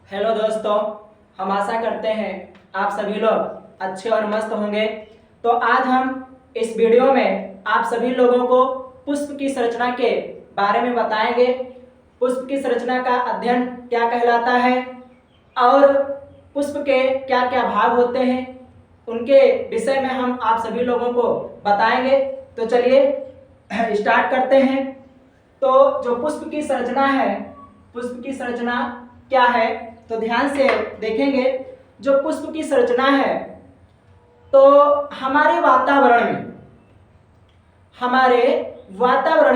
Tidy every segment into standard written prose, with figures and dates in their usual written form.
Hello दोस्तों, हम आशा करते हैं आप सभी लोग अच्छे और मस्त होंगे। तो आज हम इस वीडियो में आप सभी लोगों को पुष्प की संरचना के बारे में बताएंगे। पुष्प की संरचना का अध्ययन क्या कहलाता है और पुष्प के क्या क्या भाग होते हैं, उनके विषय में हम आप सभी लोगों को बताएंगे। तो चलिए स्टार्ट करते हैं। तो जो पुष्प की संरचना है, पुष्प की संरचना क्या है, तो ध्यान से देखेंगे। जो पुष्प की संरचना है, तो हमारे वातावरण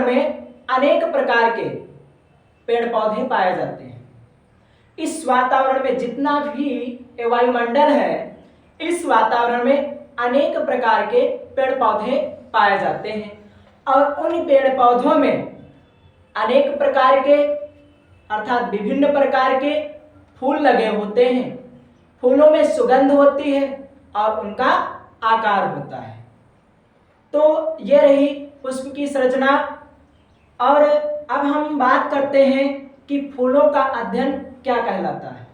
में अनेक प्रकार के पेड़ पौधे पाए जाते हैं। इस वातावरण में जितना भी वायुमंडल है, इस वातावरण में अनेक प्रकार के पेड़ पौधे पाए जाते हैं और उन पेड़ पौधों में अनेक प्रकार के अर्थात विभिन्न प्रकार के फूल लगे होते हैं। फूलों में सुगंध होती है और उनका आकार होता है। तो ये रही पुष्प की संरचना। और अब हम बात करते हैं कि फूलों का अध्ययन क्या कहलाता है।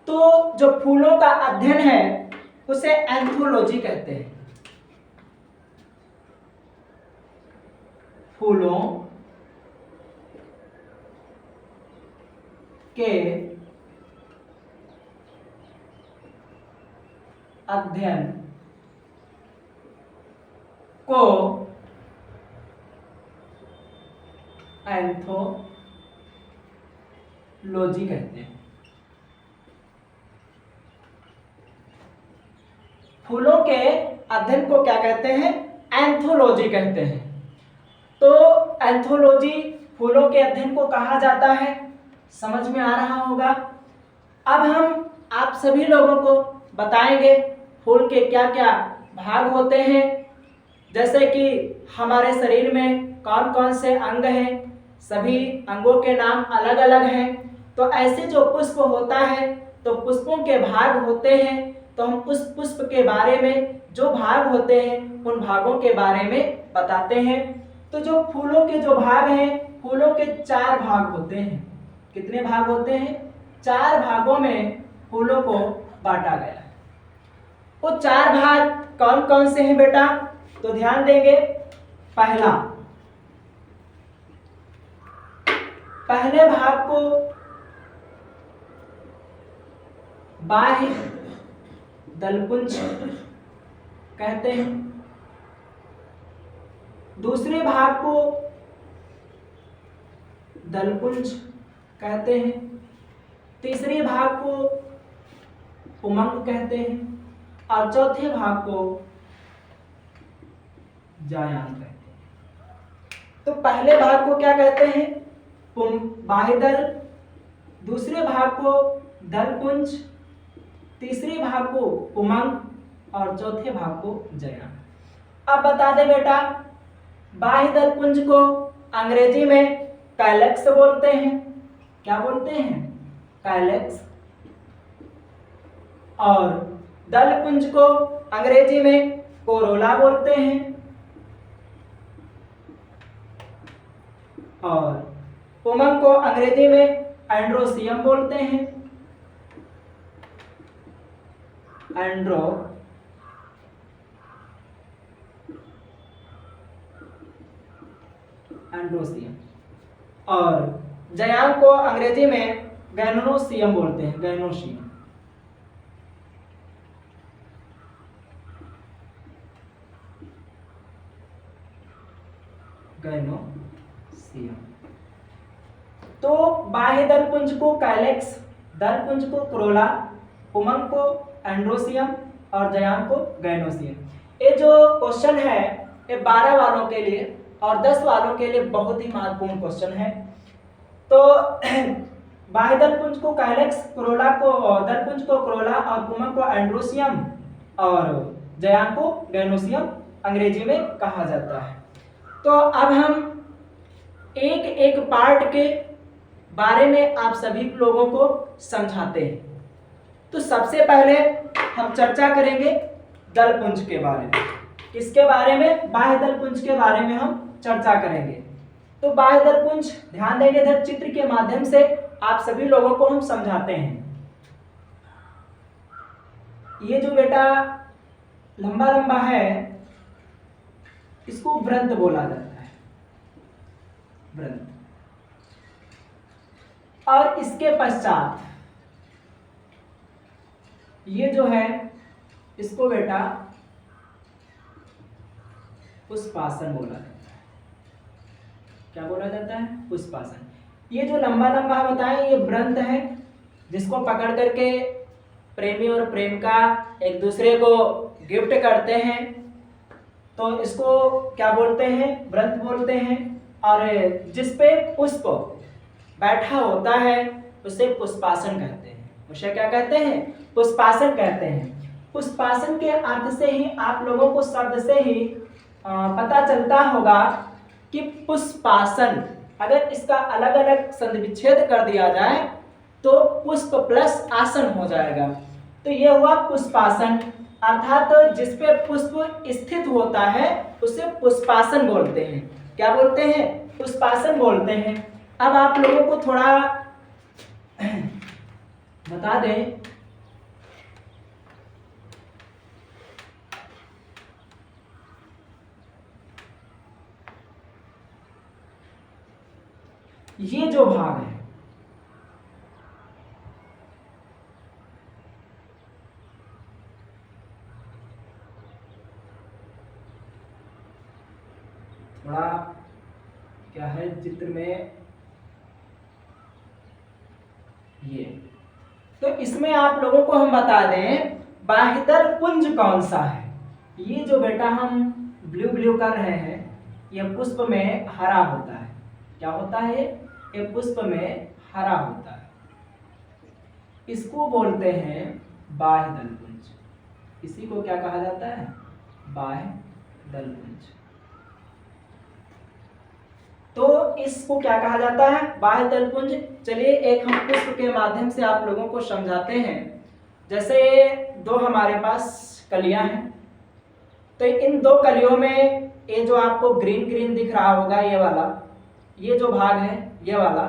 तो जो फूलों का अध्ययन है उसे एंथोलॉजी कहते हैं। फूलों के अध्ययन को एंथोलॉजी कहते हैं। फूलों के अध्ययन को क्या कहते हैं? एंथोलॉजी कहते हैं। तो एंथोलॉजी फूलों के अध्ययन को कहा जाता है। समझ में आ रहा होगा। अब हम आप सभी लोगों को बताएंगे फूल के क्या क्या भाग होते हैं, जैसे कि हमारे शरीर में कौन कौन से अंग हैं, सभी अंगों के नाम अलग अलग हैं। तो ऐसे जो पुष्प होता है, तो पुष्पों के भाग होते हैं। तो हम उस पुष्प के बारे में जो भाग होते हैं उन भागों के बारे में बताते हैं। तो जो फूलों के जो भाग हैं, फूलों के 4 भाग होते हैं। कितने भाग होते हैं? 4 भागों में फूलों को बांटा गया है। वो 4 भाग कौन कौन से हैं बेटा? तो ध्यान देंगे। पहले भाग को बाह्य दलपुंज कहते हैं। दूसरे भाग को दलपुंज कहते हैं। तीसरे भाग को पुमंग कहते हैं और चौथे भाग को जायान कहते हैं। तो पहले भाग को क्या कहते हैं? बाह्यदल। दूसरे भाग को दलपुंज, तीसरे भाग को पुमंग और चौथे भाग को जायान। अब बता दे बेटा, बाह्यदल पुंज को अंग्रेजी में कैलेक्स बोलते हैं। क्या बोलते हैं? कैलेक्स। और दल पुंज को अंग्रेजी में कोरोला बोलते हैं। और पुमंग को अंग्रेजी में एंड्रोसियम बोलते हैं। एंड्रोसियम। और जायान को अंग्रेजी में गैनोसियम बोलते हैं। गैनोसियम। तो बाह्य दलपुंज को कैलेक्स, दलपुंज को कोरोला, पुमंग को एंड्रोसियम और जायान को गैनोसियम। ये जो क्वेश्चन है ये 12 वालों के लिए और 10 वालों के लिए बहुत ही महत्वपूर्ण क्वेश्चन है। तो बाह्य दलपुंज को कैलेक्स, दलपुंज को कोरोला और पुमंग को एंड्रोसियम और जायान को गैनोसियम अंग्रेजी में कहा जाता है। तो अब हम एक एक पार्ट के बारे में आप सभी लोगों को समझाते हैं। तो सबसे पहले हम चर्चा करेंगे दलपुंज के बारे में। किसके बारे में? बाह्य दलपुंज के बारे में हम चर्चा करेंगे। तो बाह्य दलपुंज ध्यान देंगे, इधर चित्र के माध्यम से आप सभी लोगों को हम समझाते हैं। ये जो बेटा लंबा लंबा है इसको वृंत बोला जाता है, वृंत। और इसके पश्चात ये जो है इसको बेटा पुष्पासन बोला जाता है। क्या बोला जाता है? पुष्पासन। ये जो लंबा लंबा बताएं ये वृंत है, जिसको पकड़ करके प्रेमी और प्रेमिका एक दूसरे को गिफ्ट करते हैं, तो इसको क्या बोलते हैं? वृंत बोलते हैं। और जिस पे पुष्प बैठा होता है उसे पुष्पासन कहते हैं। उसे क्या कहते हैं? पुष्पासन कहते हैं। पुष्पासन के अर्थ से ही आप लोगों को शब्द से ही पता चलता होगा कि पुष्पासन, अगर इसका अलग अलग संधि विच्छेद कर दिया जाए तो पुष्प प्लस आसन हो जाएगा। तो ये हुआ पुष्पासन, अर्थात जिस पे पुष्प स्थित होता है उसे पुष्पासन बोलते हैं। क्या बोलते हैं? पुष्पासन बोलते हैं। अब आप लोगों को थोड़ा बता दें, ये जो भाग है थोड़ा क्या है चित्र में, ये तो इसमें आप लोगों को हम बता दें बाह्यदल पुंज कौन सा है। ये जो बेटा हम ब्लू ब्लू कर रहे हैं ये पुष्प में हरा होता है। क्या होता है? ये पुष्प में हरा होता है, इसको बोलते हैं बाह्यदल पुंज। इसी को क्या कहा जाता है? बाह्यदल पुंज। तो इसको क्या कहा जाता है? बाह्यदल पुंज। चलिए एक हम पुष्प के माध्यम से आप लोगों को समझाते हैं। जैसे दो हमारे पास कलियां हैं, तो इन दो कलियों में ये जो आपको ग्रीन ग्रीन दिख रहा होगा ये वाला, ये जो भाग है ये वाला,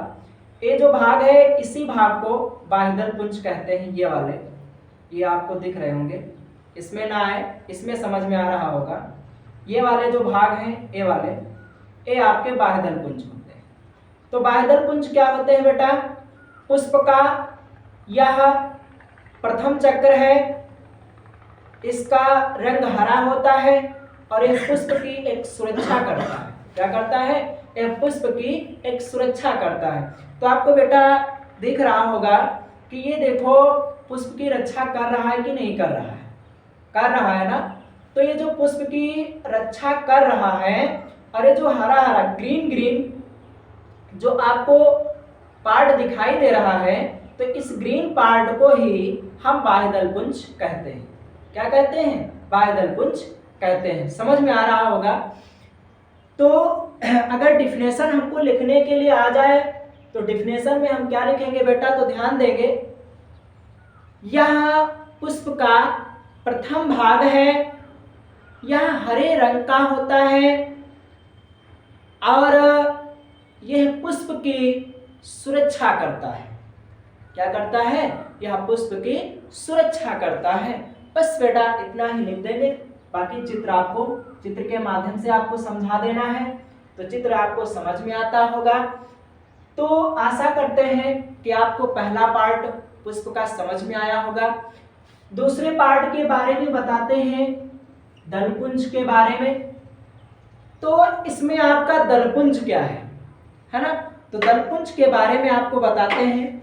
ये जो भाग है इसी भाग को बाह्यदल पुंज कहते हैं। ये वाले ये आपको दिख रहे होंगे, इसमें ना आए, इसमें समझ में आ रहा होगा। ये वाले जो भाग हैं ये वाले, ये आपके बाह्यदल पुंज होते हैं। तो बाह्यदल पुंज क्या होते हैं बेटा? पुष्प का यह प्रथम चक्र है, इसका रंग हरा होता है और यह पुष्प की एक सुरक्षा करता है। क्या करता है? यह पुष्प की एक सुरक्षा करता है। तो आपको बेटा दिख रहा होगा कि ये देखो पुष्प की रक्षा कर रहा है कि नहीं कर रहा है? कर रहा है ना। तो ये जो पुष्प की रक्षा कर रहा है और ये जो हरा हरा ग्रीन ग्रीन जो आपको पार्ट दिखाई दे रहा है, तो इस ग्रीन पार्ट को ही हम बाह्यदल पुंज कहते हैं। क्या कहते हैं? बाह्यदल पुंज कहते हैं। समझ में आ रहा होगा। तो अगर डिफिनेशन हमको लिखने के लिए आ जाए तो डिफिनेशन में हम क्या लिखेंगे बेटा? तो ध्यान देंगे, यह पुष्प का प्रथम भाग है, यह हरे रंग का होता है और यह पुष्प की सुरक्षा करता है। क्या करता है? यह पुष्प की सुरक्षा करता है। बस बेटा इतना ही लिख देंगे, बाकी चित्र आपको चित्र के माध्यम से आपको समझा देना है, तो चित्र आपको समझ में आता होगा। तो आशा करते हैं कि आपको पहला पार्ट पुष्प का समझ में आया होगा। दूसरे पार्ट के बारे में बताते हैं, दलपुंज के बारे में। तो इसमें आपका दलपुंज क्या है ना? तो दलपुंज के बारे में आपको बताते हैं।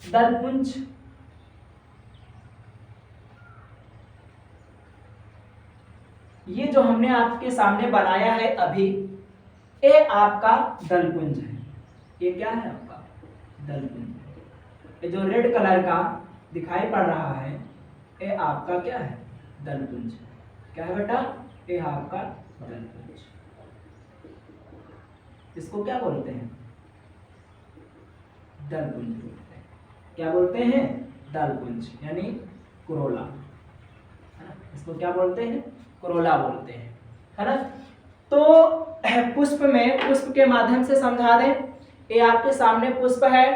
दलपुंज ये जो हमने आपके सामने बनाया है अभी, ये आपका दलपुंज है। ये क्या है? आपका दलपुंज। ये जो रेड कलर का दिखाई पड़ रहा है ये आपका क्या है? दलपुंज। क्या है बेटा? ये आपका दलपुंज। इसको क्या बोलते हैं? दलपुंज बोलते हैं। क्या बोलते हैं? दलपुंज यानी कुरोला, है ना? इसको क्या बोलते हैं? कुरोला बोलते हैं, है ना? तो पुष्प में, पुष्प के माध्यम से समझा दें, ये आपके सामने पुष्प है।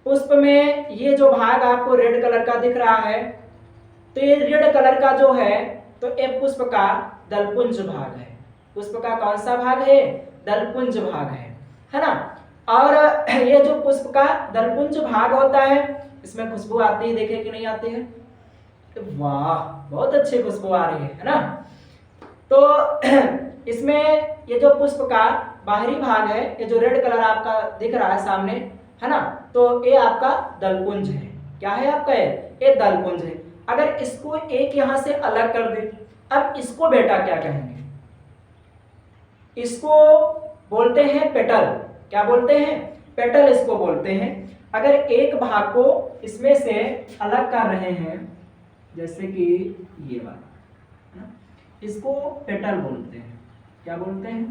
पुष्प में ये जो भाग आपको रेड कलर का दिख रहा है, तो ये रेड कलर का जो है तो ये पुष्प का दलपुंज भाग है। पुष्प का कौन सा भाग है? दलपुंज भाग है ना। और ये जो पुष्प का दलपुंज भाग होता है इसमें खुशबू आती है, देखे कि नहीं आती है? वाह, बहुत अच्छी खुशबू आ रही है ना। तो इसमें ये जो पुष्प का बाहरी भाग है, ये जो रेड कलर आपका दिख रहा है सामने, है ना, तो ये आपका दलपुंज है। क्या है आपका? ये दलपुंज है। अगर इसको एक यहां से अलग कर दे, अब इसको बेटा क्या कहेंगे? इसको बोलते हैं पेटल। क्या बोलते हैं? पेटल इसको बोलते हैं। अगर एक भाग को इसमें से अलग कर रहे हैं, जैसे कि ये वाला, है ना, इसको पेटल बोलते हैं। क्या बोलते हैं?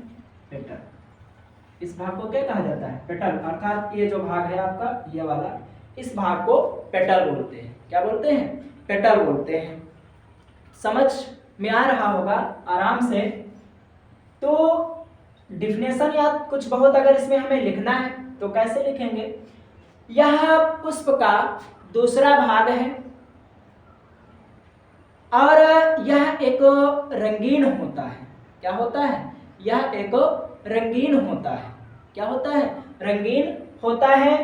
पेटल। इस भाग को क्या कहा जाता है? पेटल। अर्थात ये जो भाग है आपका ये वाला, इस भाग को पेटल बोलते हैं। क्या बोलते हैं? पेटल बोलते हैं। समझ में आ रहा होगा आराम से। तो डिफिनेशन या कुछ बहुत अगर इसमें हमें लिखना है तो कैसे लिखेंगे? यह पुष्प का दूसरा भाग है और यह एक रंगीन होता है। क्या होता है? यह एक रंगीन होता है। क्या होता है? रंगीन होता है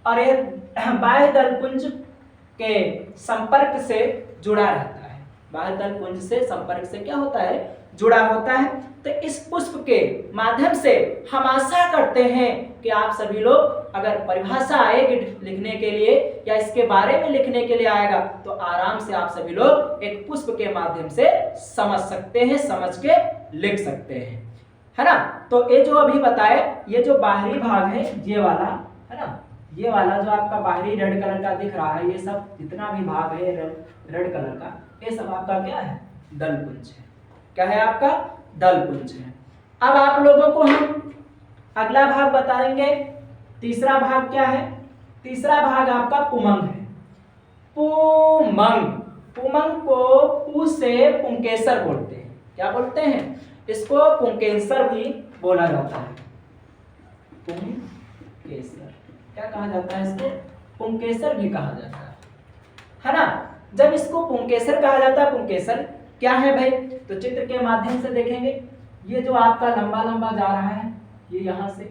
और यह बाह्य दलपुंज के संपर्क से जुड़ा रहता है। बाह्य दलपुंज से संपर्क से क्या होता है? जुड़ा होता है। तो इस पुष्प के माध्यम से हम आशा करते हैं कि आप सभी लोग अगर परिभाषा आएगी लिखने के लिए या इसके बारे में लिखने के लिए आएगा तो आराम से आप सभी लोग एक पुष्प के माध्यम से समझ सकते हैं, समझ के लिख सकते हैं, है ना। तो ये जो अभी बताए, ये जो बाहरी भाग है ये वाला, है ना, ये वाला जो आपका बाहरी रेड कलर का दिख रहा है, ये सब जितना भी भाग है रेड कलर का, ये सब आपका क्या है? दलपुंज है। क्या है आपका? दलपुंज है। अब आप लोगों को हम अगला भाग बताएंगे। तीसरा भाग क्या है? तीसरा भाग आपका पुमंग है। पुमंग। पुमंग को पू से पुंकेसर बोलते हैं। क्या बोलते हैं? इसको पुंकेसर भी बोला जाता है। पुंकेसर क्या कहा जाता है? इसको पुंकेसर भी कहा जाता है ना। जब इसको पुंकेसर कहा जाता है, पुंकेसर क्या है भाई? तो चित्र के माध्यम से देखेंगे। ये जो आपका लंबा लंबा जा रहा है, ये यहाँ से,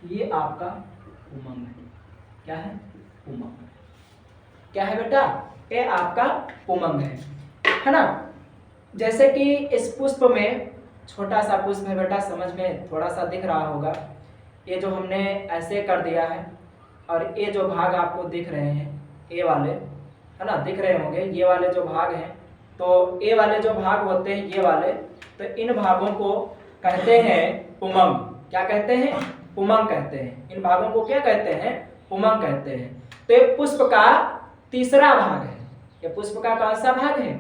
ये आपका पुमंग है। क्या है? पुमंग। क्या है बेटा? ये आपका पुमंग है ना। जैसे कि इस पुष्प में, छोटा सा पुष्प है बेटा, समझ में थोड़ा सा दिख रहा होगा। ये जो हमने ऐसे कर दिया है और ये जो भाग आपको दिख रहे हैं, ये वाले, है ना, दिख रहे होंगे, ये वाले जो भाग हैं, तो ये वाले जो भाग होते हैं ये वाले, तो इन भागों को कहते हैं पुमंग। क्या कहते हैं? पुमंग कहते हैं। इन भागों को क्या कहते हैं? पुमंग कहते हैं। तो ये पुष्प का तीसरा भाग है। ये पुष्प का कौन सा भाग है?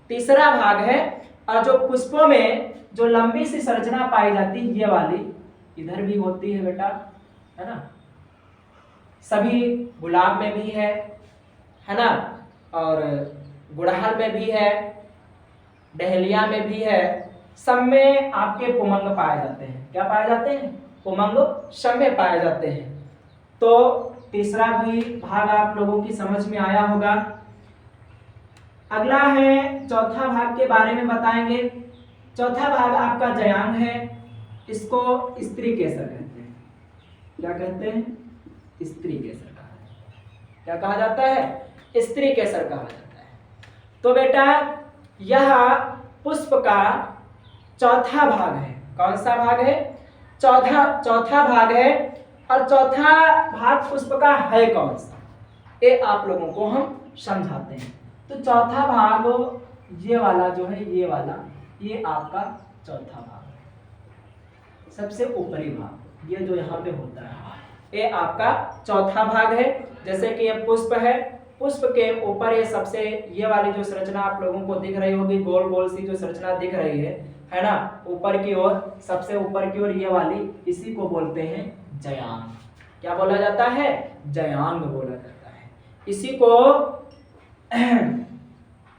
तीसरा भाग है। और जो पुष्पों में जो लंबी सी संरचना पाई जाती है, ये वाली इधर भी होती है बेटा, है ना, सभी गुलाब में भी है ना, और गुड़हल में भी है, डहलिया में भी है, सब में आपके पुमंग पाए जाते हैं। क्या पाए जाते हैं? पुमंग सब में पाए जाते हैं। तो तीसरा भी भाग आप लोगों की समझ में आया होगा। अगला है चौथा भाग के बारे में बताएंगे। चौथा भाग आपका जयांग है। इसको स्त्री केसर कहते हैं। क्या कहते हैं? स्त्री केसर कहा जाता है। क्या कहा जाता है? स्त्री केसर कहा जाता है। तो बेटा यह पुष्प का चौथा भाग है। कौन सा भाग है? चौथा भाग है। और चौथा भाग पुष्प का है कौन सा, ये आप लोगों को हम समझाते हैं। तो चौथा भाग ये वाला जो है, ये वाला, ये आपका चौथा भाग है। सबसे ऊपरी भाग ये जो यहाँ पे होता है, ये आपका चौथा भाग है। जैसे कि ये पुष्प है, पुष्प के ऊपर ये सबसे, ये वाली जो संरचना आप लोगों को दिख रही होगी, गोल गोल सी जो संरचना दिख रही है ना, ऊपर की ओर, सबसे ऊपर की ओर ये वाली, इसी को बोलते हैं जयांग। क्या बोला जाता है? जयांग बोला जाता है। इसी को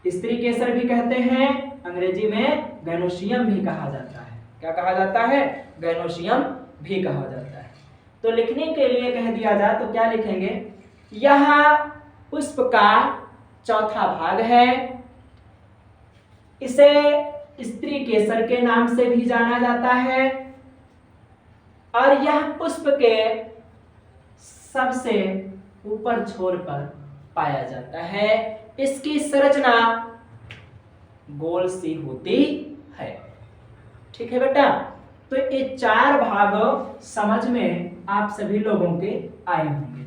स्त्री केसर भी कहते हैं, अंग्रेजी में गैनोसियम भी कहा जाता है। क्या कहा जाता है? गैनोसियम भी कहा जाता है। तो लिखने के लिए कह दिया जाए तो क्या लिखेंगे? यह पुष्प का चौथा भाग है इसे स्त्री केसर के नाम से भी जाना जाता है और यह पुष्प के सबसे ऊपर छोर पर पाया जाता है। इसकी संरचना गोल सी होती है। ठीक है बेटा, तो ये 4 भाग समझ में आप सभी लोगों के आए होंगे।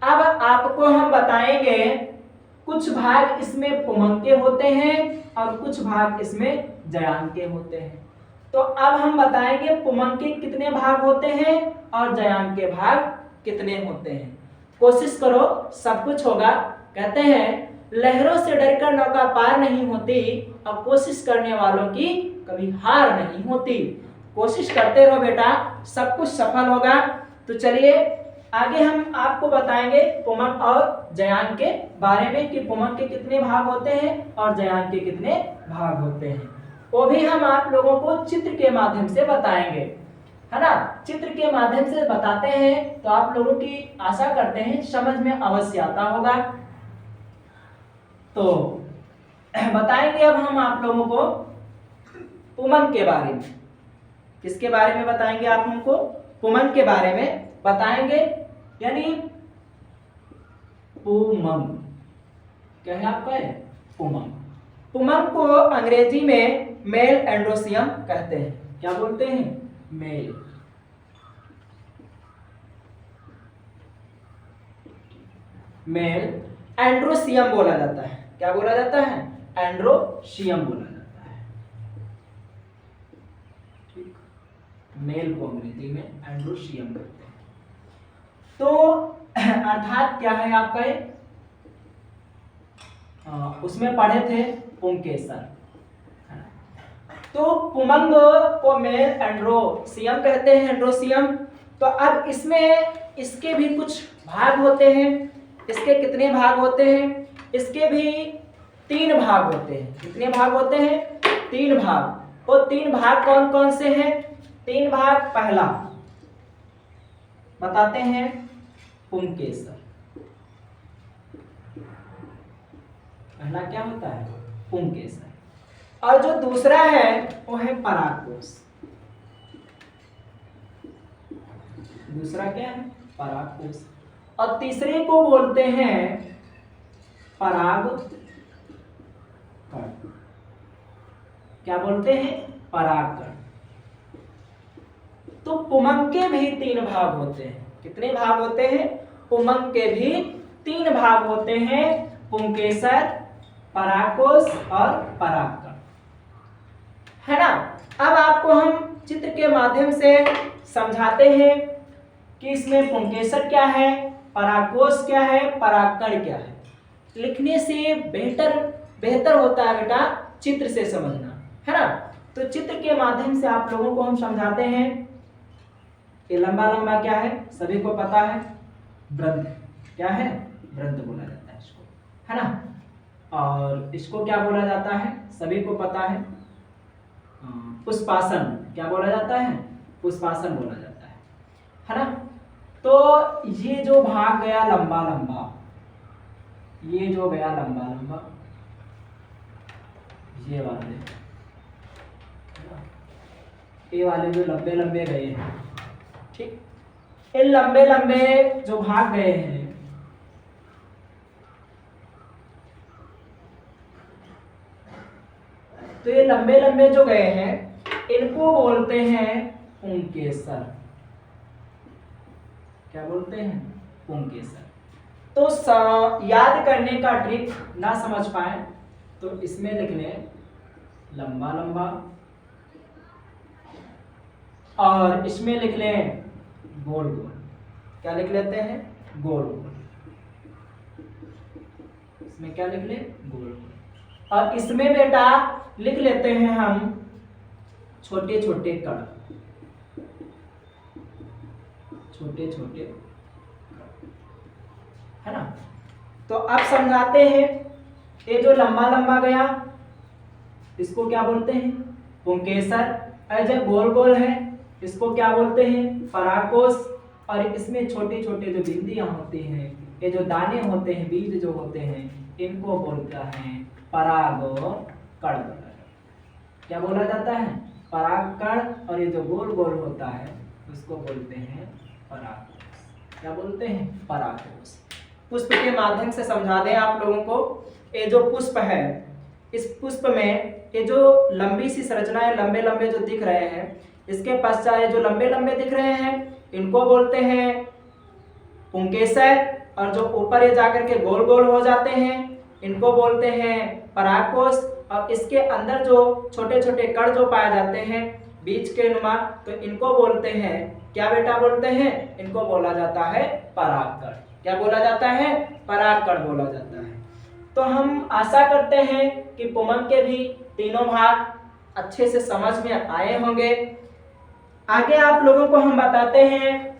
अब आपको हम बताएंगे कुछ भाग इसमें पुमंग के होते हैं और कुछ भाग इसमें जयांग के होते हैं। तो अब हम बताएंगे पुमंग के कितने भाग होते हैं और जयांग के भाग कितने होते हैं। कोशिश करो, सब कुछ होगा। कहते हैं लहरों से डरकर नौका पार नहीं होती और कोशिश करने वालों की कभी हार नहीं होती। कोशिश करते रहो बेटा, सब कुछ सफल होगा। तो चलिए आगे हम आपको बताएंगे पुमंग और जयांग के बारे में कि पुमंग के कितने भाग होते हैं और जयांग के कितने भाग होते हैं। वो भी हम आप लोगों को चित्र के माध्यम से बताएंगे, है ना। चित्र के माध्यम से बताते हैं तो आप लोगों की आशा करते हैं समझ में अवश्य आता होगा। तो बताएंगे अब हम आप लोगों को पुमंग के बारे में। किसके बारे में बताएंगे आप हमको? पुमंग के बारे में बताएंगे, यानी पुमंग क्या है आपका? पुमंग। पुमंग को अंग्रेजी में मेल एंड्रोसियम कहते हैं। क्या बोलते हैं? मेल। मेल एंड्रोसियम बोला जाता है। क्या बोला जाता है? एंड्रोसियम बोला जाता है। ठीक, मेल को अंग्रेजी में एंड्रोसियम कहते हैं। तो अर्थात क्या है आपका ये? उसमें पढ़े थे पुंकेसर। तो पुमंग को मेल एंड्रोसियम कहते हैं, एंड्रोसियम। तो अब इसमें इसके भी कुछ भाग होते हैं। इसके कितने भाग होते हैं? इसके भी 3 भाग होते हैं। कितने भाग होते हैं? 3 भाग। वो 3 भाग कौन कौन से हैं? 3 भाग, पहला बताते हैं पुंकेसर। पहला क्या होता है? पुंकेसर। और जो दूसरा है वो है परागकोश। दूसरा क्या है? परागकोश। और तीसरे को बोलते हैं परागकण। क्या बोलते हैं? परागकण। तो पुमंग के भी 3 भाग होते हैं। कितने भाग होते हैं? पुमंग के भी 3 भाग होते हैं, पुंकेसर, परागकोश और परागकण, है ना। अब आपको हम चित्र के माध्यम से समझाते हैं कि इसमें पुंकेसर क्या है, परागकोश क्या है, परागकण क्या है। लिखने से बेहतर होता है बेटा चित्र से समझना, है ना। तो चित्र के माध्यम से आप लोगों को हम समझाते हैं। ये लंबा लंबा क्या है? सभी को पता है, वृंत। क्या है? वृंत बोला जाता है इसको, है ना। और इसको क्या बोला जाता है? सभी को पता है, पुष्पासन। क्या बोला जाता है? पुष्पासन बोला जाता है ना। तो ये जो भाग गया लंबा लंबा, ये जो गया लंबा लंबा, ये वाले जो लंबे लंबे गए हैं, ठीक। इन लंबे लंबे जो भाग गए हैं, तो ये लंबे लंबे जो गए हैं इनको बोलते हैं पुंकेसर। क्या बोलते हैं? पुंकेसर। तो याद करने का ट्रिक ना समझ पाए तो इसमें लिख लें लंबा लंबा, और इसमें लिख लें गोल गोल। क्या लिख लेते हैं? गोल गोल। इसमें क्या लिख लें? गोल गोल। और इसमें बेटा लिख लेते हैं हम छोटे छोटे कण, छोटे छोटे, है ना। तो अब समझाते हैं। ये जो लंबा लंबा गया इसको क्या बोलते हैं? पुंकेसर। और जो गोल गोल है इसको क्या बोलते हैं? परागकोश। और इसमें छोटे छोटे जो बिंदियां होती हैं, ये जो दाने होते हैं, बीज जो होते हैं, इनको बोलता है परागकण। क्या बोला जाता है? परागकण। और ये जो गोल गोल होता है उसको बोलते हैं परागकोश। क्या बोलते हैं? परागकोश। पुष्प के माध्यम से समझा दें आप लोगों को, ये जो पुष्प है, इस पुष्प में ये जो लंबी सी संरचना है, लंबे लंबे जो दिख रहे हैं, इसके पश्चात ये जो लंबे लंबे दिख रहे हैं इनको बोलते हैं पुंकेसर। और जो ऊपर ये जाकर के गोल गोल हो जाते हैं इनको बोलते हैं परागकोश। और इसके अंदर जो छोटे छोटे कण जो पाए जाते हैं बीज के नुमा, तो इनको बोलते हैं, क्या बेटा बोलते हैं? इनको बोला जाता है परागकण। क्या बोला जाता है? परागकण बोला जाता है। तो हम आशा करते हैं कि पुमन के भी तीनों भाग अच्छे से समझ में आए होंगे। आगे आप लोगों को हम बताते हैं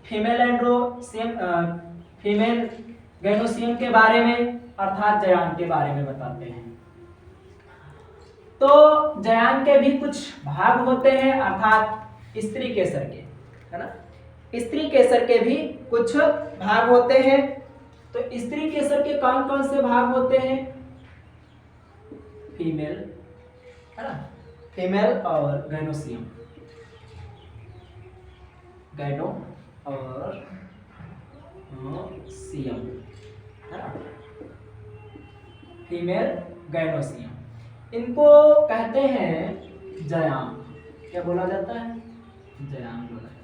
फीमेल एंड्रोसियम, फीमेल गैनोसियम के बारे में, अर्थात जयान के बारे में बताते हैं। तो जयान के भी कुछ भाग होते हैं, अर्थात स्त्री केसर के, है ना? स्त्री केसर के भी कुछ भाग होते हैं। तो स्त्री केसर के कौन कौन से भाग होते हैं? फीमेल, है ना? फीमेल और गैनोसियम, गैनो और सियम, है ना? फीमेल गैनोसियम, इनको कहते हैं जयान। क्या बोला जाता है? जयान बोला जाता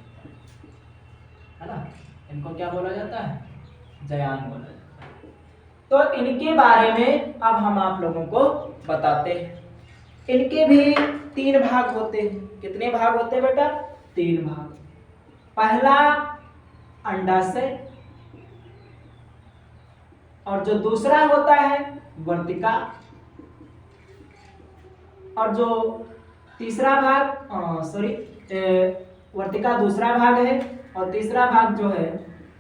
है ना? इनको क्या बोला जाता है? जयान बोला जाता है। तो इनके बारे में अब हम आप लोगों को बताते हैं। इनके भी 3 भाग होते हैं। कितने भाग होते हैं बेटा? 3 भाग। पहला अंडाशय, और जो दूसरा होता है वर्तिका, और जो तीसरा भाग वर्तिका दूसरा भाग है, और तीसरा भाग जो है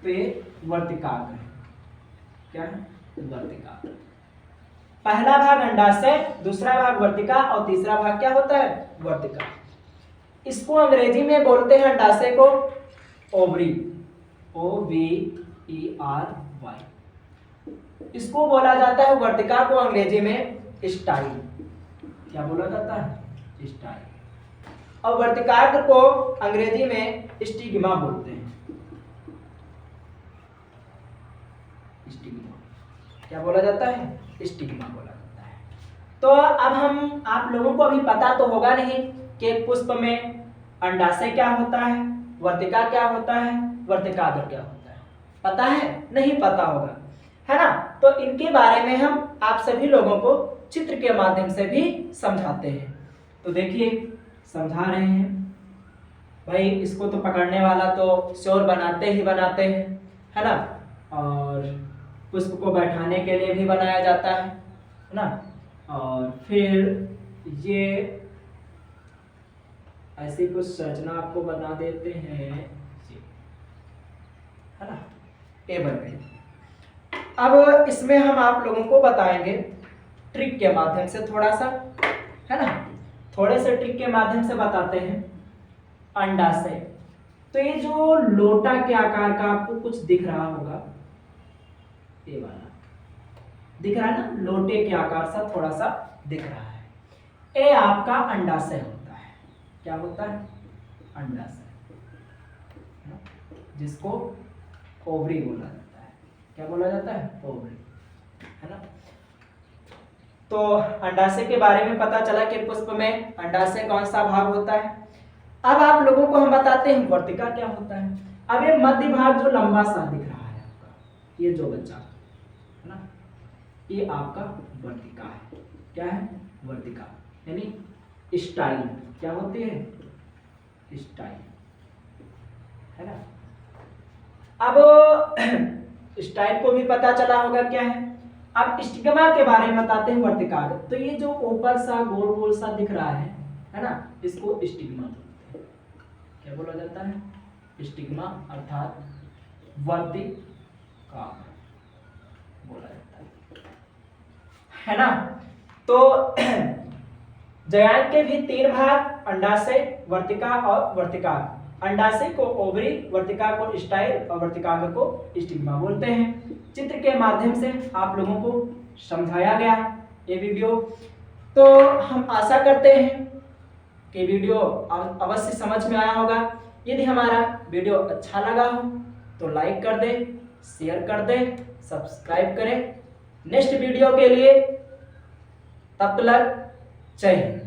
तो ये वर्तिकाग्र है। क्या है? वर्तिकाग्र। पहला भाग अंडाशय, दूसरा भाग वर्तिका और तीसरा भाग क्या होता है? वर्तिका। इसको अंग्रेजी में बोलते हैं अंडाशय को ओवरी, OVERY। इसको बोला जाता है वर्तिका को अंग्रेजी में स्टाइल। क्या बोला जाता है? स्टाइल। और वर्तिकाग्र को अंग्रेजी में स्टिग्मा बोलते हैं। स्टिग्मा। क्या बोला जाता है? स्टिग्मा बोला जाता है। तो अब हम आप लोगों को अभी पता तो होगा नहीं कि पुष्प में अंडाशय क्या होता है, वर्तिका क्या होता है, वर्तिकाग्र क्या होता है। पता है? नहीं पता होगा, है ना? तो इनके बारे में हम आप सभी लोगों को चित्र के माध्यम से भी समझाते हैं। तो देखिए समझा रहे हैं भाई, इसको तो पकड़ने वाला तो शोर बनाते ही बनाते हैं, है ना? और पुष्प को बैठाने के लिए भी बनाया जाता है ना? और फिर ये ऐसी कुछ संरचना आपको बना देते हैं, है ना? ए बन गई। अब इसमें हम आप लोगों को बताएंगे ट्रिक के माध्यम से थोड़ा सा, है ना? थोड़े से ट्रिक के माध्यम से बताते हैं। अंडाशय, तो ये जो लोटा के आकार का आपको कुछ दिख रहा होगा, ये वाला दिख रहा है ना? लोटे के आकार सा थोड़ा सा दिख रहा है, ये आपका अंडाशय होता है। क्या होता है? अंडाशय, जिसको ओवरी बोला जाता है। क्या बोला जाता है? ओवरी, है ना? तो अंडाशय के बारे में पता चला कि पुष्प में अंडाशय कौन सा भाग होता है। अब आप लोगों को हम बताते हैं वर्तिका क्या होता है। अब ये मध्य भाग जो लंबा सा दिख रहा है आपका, ये जो बच्चा है ना, ये आपका वर्तिका है। क्या है? वर्तिका, यानी स्टाइल। क्या होती है? स्टाइल, है ना? अब स्टाइल को भी पता चला होगा क्या है। अब स्टिग्मा के बारे में बताते हैं वर्तिकाग्र। तो ये जो ऊपर सा गोल गोल सा दिख रहा है ना, इसको स्टिग्मा बोलते हैं। क्या बोला जाता है? स्टिग्मा, अर्थात वर्तिकाग्र बोला जाता है ना? तो जयान के भी 3 भाग, अंडाशय, वर्तिका और वर्तिकाग्र। अंडाशय को ओवरी, वर्तिका को स्टाइल और वर्तिकाग्र को स्टिग्मा बोलते हैं। चित्र के माध्यम से आप लोगों को समझाया गया ये वीडियो। तो हम आशा करते हैं कि वीडियो अवश्य समझ में आया होगा। यदि हमारा वीडियो अच्छा लगा हो तो लाइक कर दें, शेयर कर दें, सब्सक्राइब करें। नेक्स्ट वीडियो के लिए तब तक जय हिंद।